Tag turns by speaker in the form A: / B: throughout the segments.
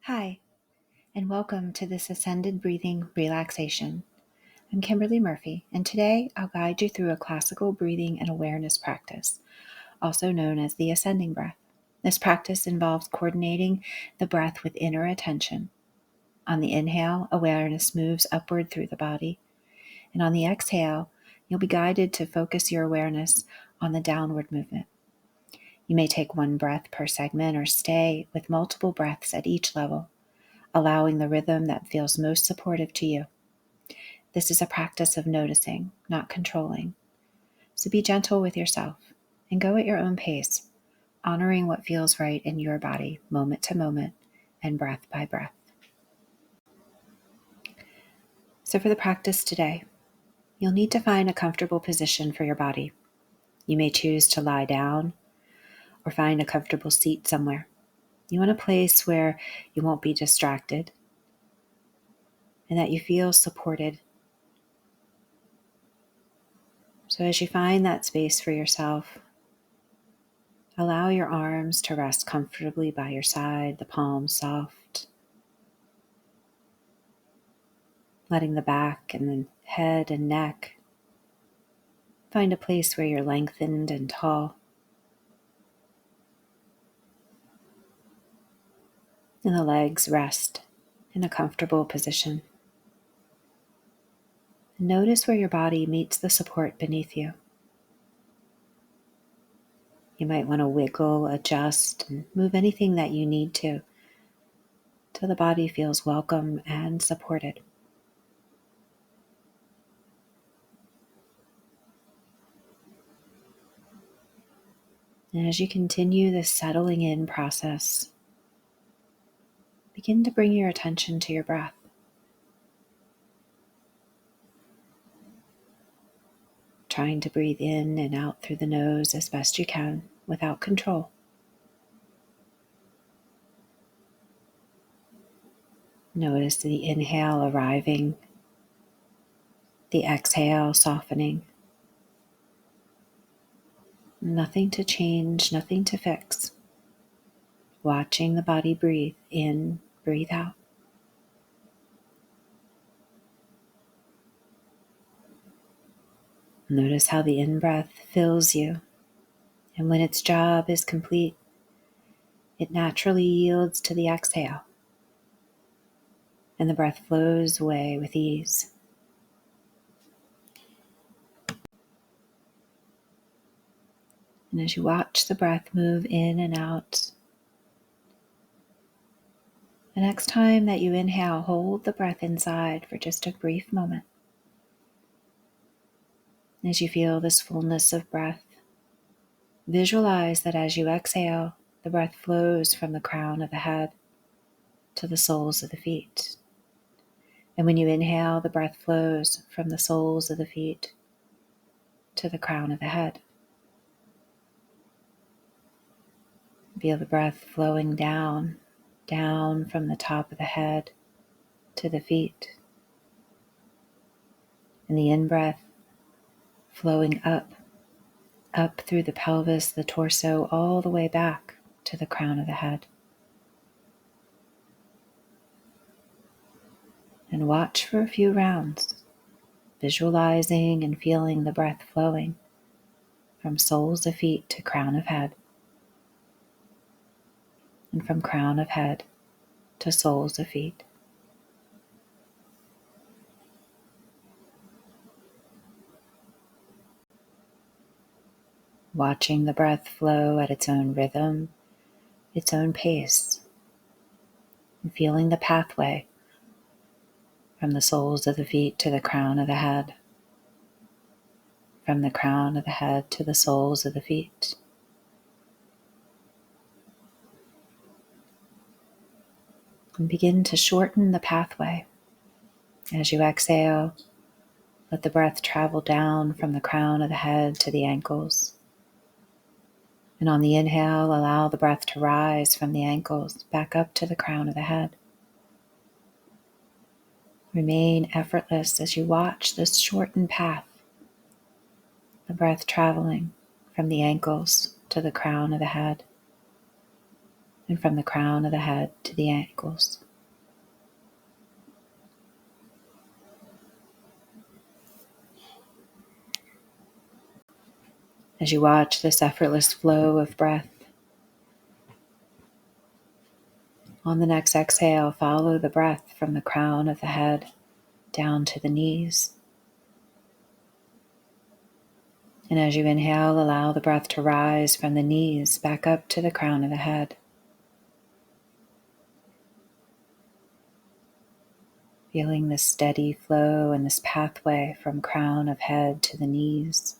A: Hi, and welcome to this Ascended Breathing Relaxation. I'm Kimberly Murphy, and today I'll guide you through a classical breathing and awareness practice, also known as the ascending breath. This practice involves coordinating the breath with inner attention. On the inhale, awareness moves upward through the body, and on the exhale, you'll be guided to focus your awareness on the downward movement. You may take one breath per segment or stay with multiple breaths at each level, allowing the rhythm that feels most supportive to you. This is a practice of noticing, not controlling. So be gentle with yourself and go at your own pace, honoring what feels right in your body, moment to moment and breath by breath. So for the practice today, you'll need to find a comfortable position for your body. You may choose to lie down or find a comfortable seat somewhere. You want a place where you won't be distracted and that you feel supported. So as you find that space for yourself, allow your arms to rest comfortably by your side, the palms soft, letting the back and the head and neck find a place where you're lengthened and tall. And the legs rest in a comfortable position. Notice where your body meets the support beneath you. You might want to wiggle, adjust, and move anything that you need to till the body feels welcome and supported. And as you continue this settling in process, begin to bring your attention to your breath. Trying to breathe in and out through the nose as best you can without control. Notice the inhale arriving, the exhale softening. Nothing to change, nothing to fix. Watching the body breathe in, breathe out. Notice how the in-breath fills you, and when its job is complete, it naturally yields to the exhale, and the breath flows away with ease. And as you watch the breath move in and out, the next time that you inhale, hold the breath inside for just a brief moment. As you feel this fullness of breath, visualize that as you exhale, the breath flows from the crown of the head to the soles of the feet. And when you inhale, the breath flows from the soles of the feet to the crown of the head. Feel the breath flowing down from the top of the head to the feet. And the in-breath flowing up through the pelvis, the torso, all the way back to the crown of the head. And watch for a few rounds, visualizing and feeling the breath flowing from soles of feet to crown of head, and from crown of head to soles of feet. Watching the breath flow at its own rhythm, its own pace, and feeling the pathway from the soles of the feet to the crown of the head, from the crown of the head to the soles of the feet. And begin to shorten the pathway. As you exhale, let the breath travel down from the crown of the head to the ankles. And on the inhale, allow the breath to rise from the ankles back up to the crown of the head. Remain effortless as you watch this shortened path, the breath traveling from the ankles to the crown of the head. and from the crown of the head to the ankles. As you watch this effortless flow of breath, on the next exhale, follow the breath from the crown of the head down to the knees. And as you inhale, allow the breath to rise from the knees back up to the crown of the head. Feeling this steady flow and this pathway from crown of head to the knees,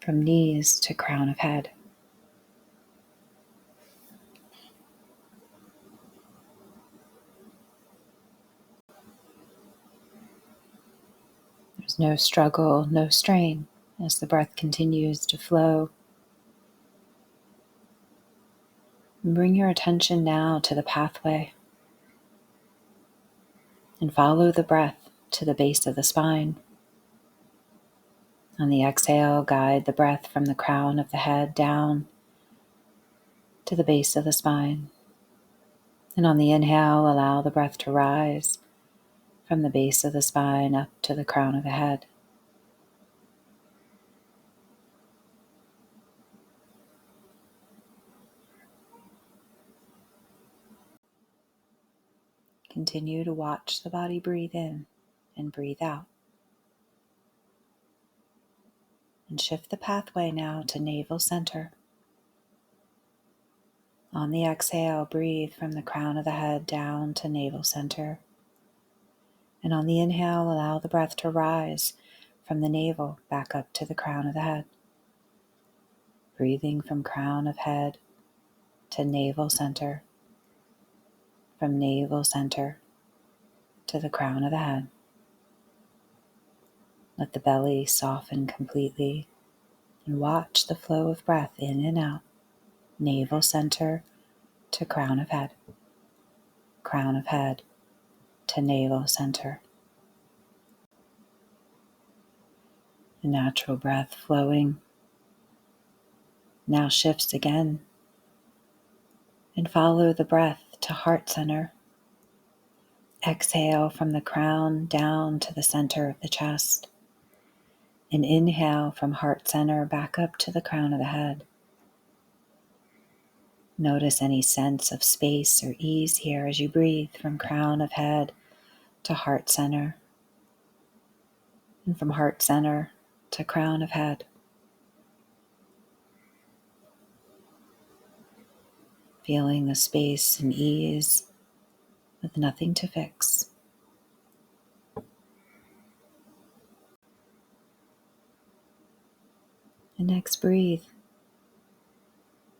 A: from knees to crown of head. There's no struggle, no strain as the breath continues to flow. And bring your attention now to the pathway and follow the breath to the base of the spine. On the exhale, guide the breath from the crown of the head down to the base of the spine. And on the inhale, allow the breath to rise from the base of the spine up to the crown of the head. Continue to watch the body breathe in and breathe out. And shift the pathway now to navel center. On the exhale, breathe from the crown of the head down to navel center. And on the inhale, allow the breath to rise from the navel back up to the crown of the head. Breathing from crown of head to navel center, from navel center to the crown of the head. Let the belly soften completely and watch the flow of breath in and out, navel center to crown of head to navel center. The natural breath flowing now shifts again, and follow the breath to heart center. Exhale from the crown down to the center of the chest, and inhale from heart center back up to the crown of the head. Notice any sense of space or ease here as you breathe from crown of head to heart center, and from heart center to crown of head. Feeling the space and ease with nothing to fix. And next, breathe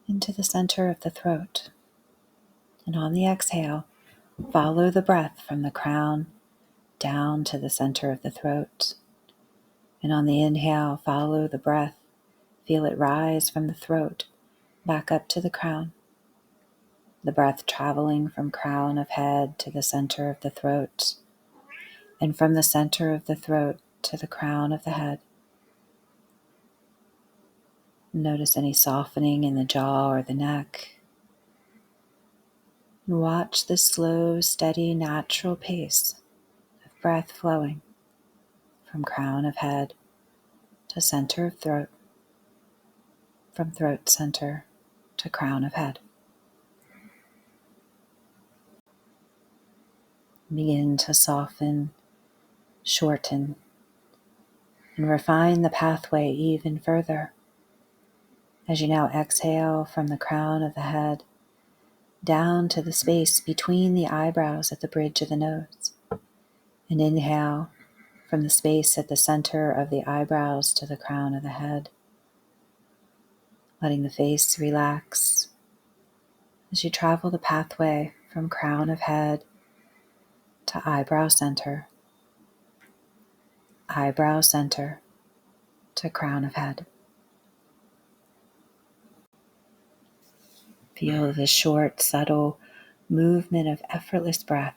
A: into the center of the throat. And on the exhale, follow the breath from the crown down to the center of the throat. And on the inhale, follow the breath. Feel it rise from the throat back up to the crown. The breath traveling from crown of head to the center of the throat, and from the center of the throat to the crown of the head. Notice any softening in the jaw or the neck. And watch the slow, steady, natural pace of breath flowing from crown of head to center of throat, from throat center to crown of head. Begin to soften, shorten, and refine the pathway even further as you now exhale from the crown of the head down to the space between the eyebrows at the bridge of the nose, and inhale from the space at the center of the eyebrows to the crown of the head, letting the face relax as you travel the pathway from crown of head to eyebrow center to crown of head. Feel the short, subtle movement of effortless breath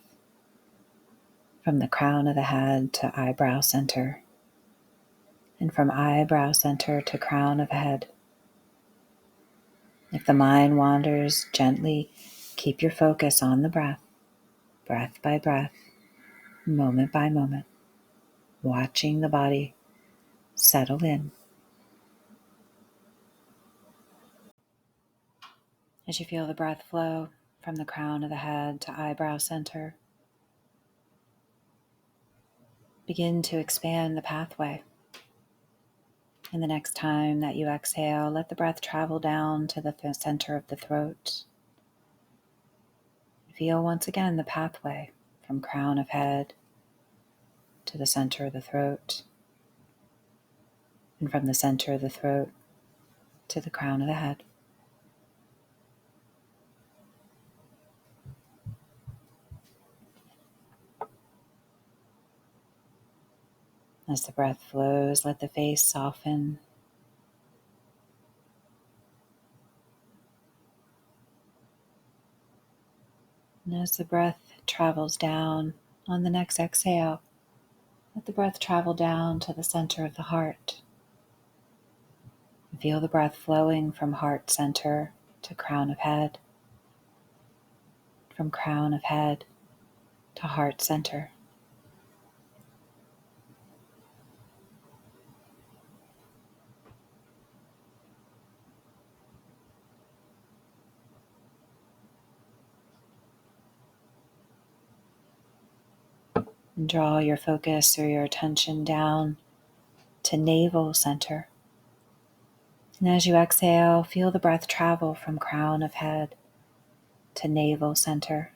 A: from the crown of the head to eyebrow center, and from eyebrow center to crown of head. If the mind wanders, gently keep your focus on the breath, breath by breath, moment by moment, watching the body settle in. As you feel the breath flow from the crown of the head to eyebrow center, begin to expand the pathway. And the next time that you exhale, let the breath travel down to the center of the throat. Feel once again the pathway from crown of head to the center of the throat, and from the center of the throat to the crown of the head. As the breath flows, let the face soften. And as the breath travels down on the next exhale, let the breath travel down to the center of the heart. Feel the breath flowing from heart center to crown of head, from crown of head to heart center. And draw your focus or your attention down to navel center. And as you exhale, feel the breath travel from crown of head to navel center,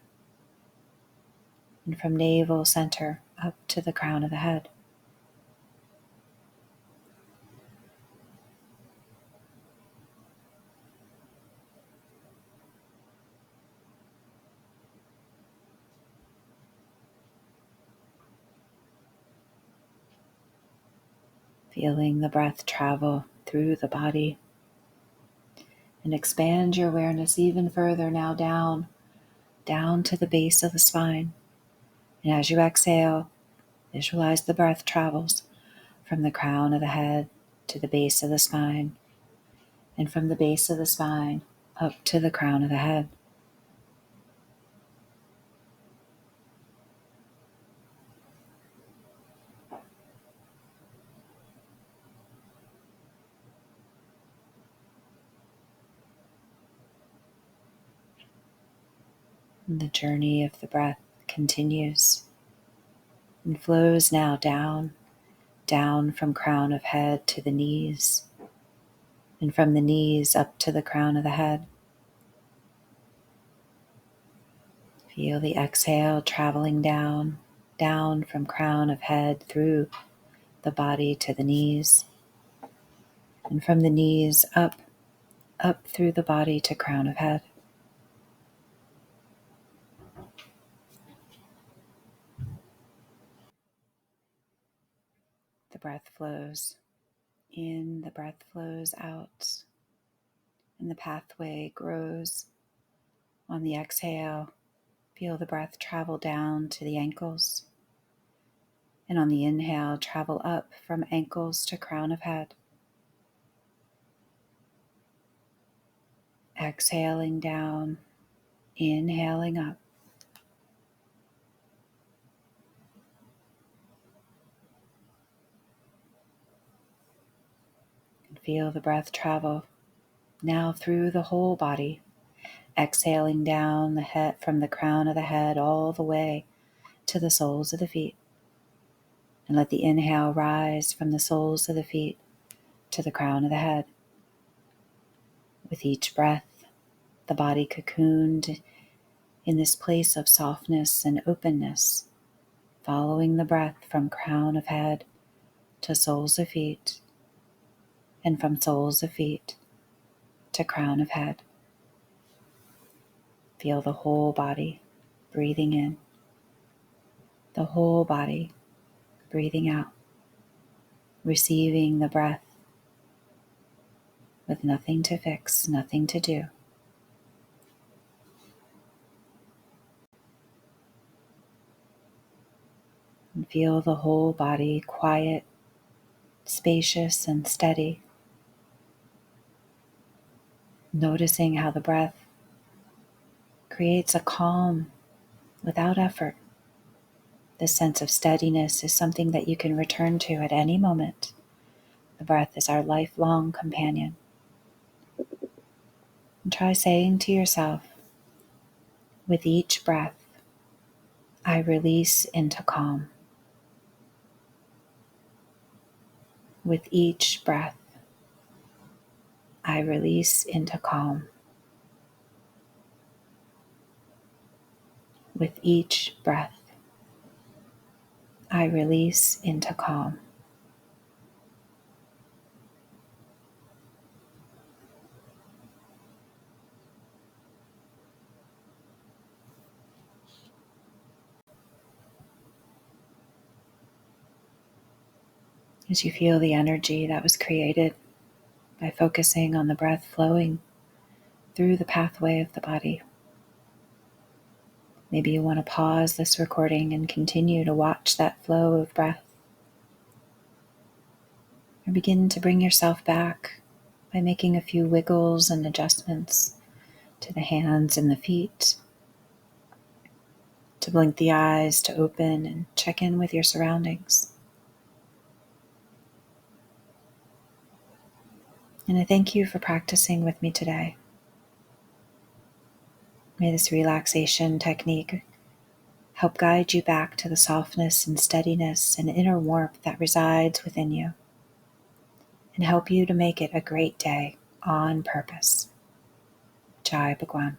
A: and from navel center up to the crown of the head. Feeling the breath travel through the body, and expand your awareness even further now down to the base of the spine. And as you exhale, visualize the breath travels from the crown of the head to the base of the spine, and from the base of the spine up to the crown of the head. And the journey of the breath continues and flows now down from crown of head to the knees, and from the knees up to the crown of the head. Feel the exhale traveling down from crown of head through the body to the knees, and from the knees up through the body to crown of head. The breath flows in, the breath flows out, and the pathway grows. On the exhale, feel the breath travel down to the ankles, and on the inhale, travel up from ankles to crown of head. Exhaling down, inhaling up. And feel the breath travel now through the whole body, exhaling down the head from the crown of the head all the way to the soles of the feet. And let the inhale rise from the soles of the feet to the crown of the head. With each breath, the body cocooned in this place of softness and openness, following the breath from crown of head to soles of feet, and from soles of feet to crown of head. Feel the whole body breathing in, the whole body breathing out, receiving the breath with nothing to fix, nothing to do. And feel the whole body quiet, spacious, and steady. noticing how the breath creates a calm without effort. This sense of steadiness is something that you can return to at any moment. The breath is our lifelong companion. And try saying to yourself, with each breath, I release into calm. With each breath, I release into calm. With each breath, I release into calm. As you feel the energy that was created by focusing on the breath flowing through the pathway of the body, maybe you want to pause this recording and continue to watch that flow of breath, or begin to bring yourself back by making a few wiggles and adjustments to the hands and the feet, to blink the eyes, to open and check in with your surroundings. And I thank you for practicing with me today. May this relaxation technique help guide you back to the softness and steadiness and inner warmth that resides within you, and help you to make it a great day on purpose. Jai Bhagwan.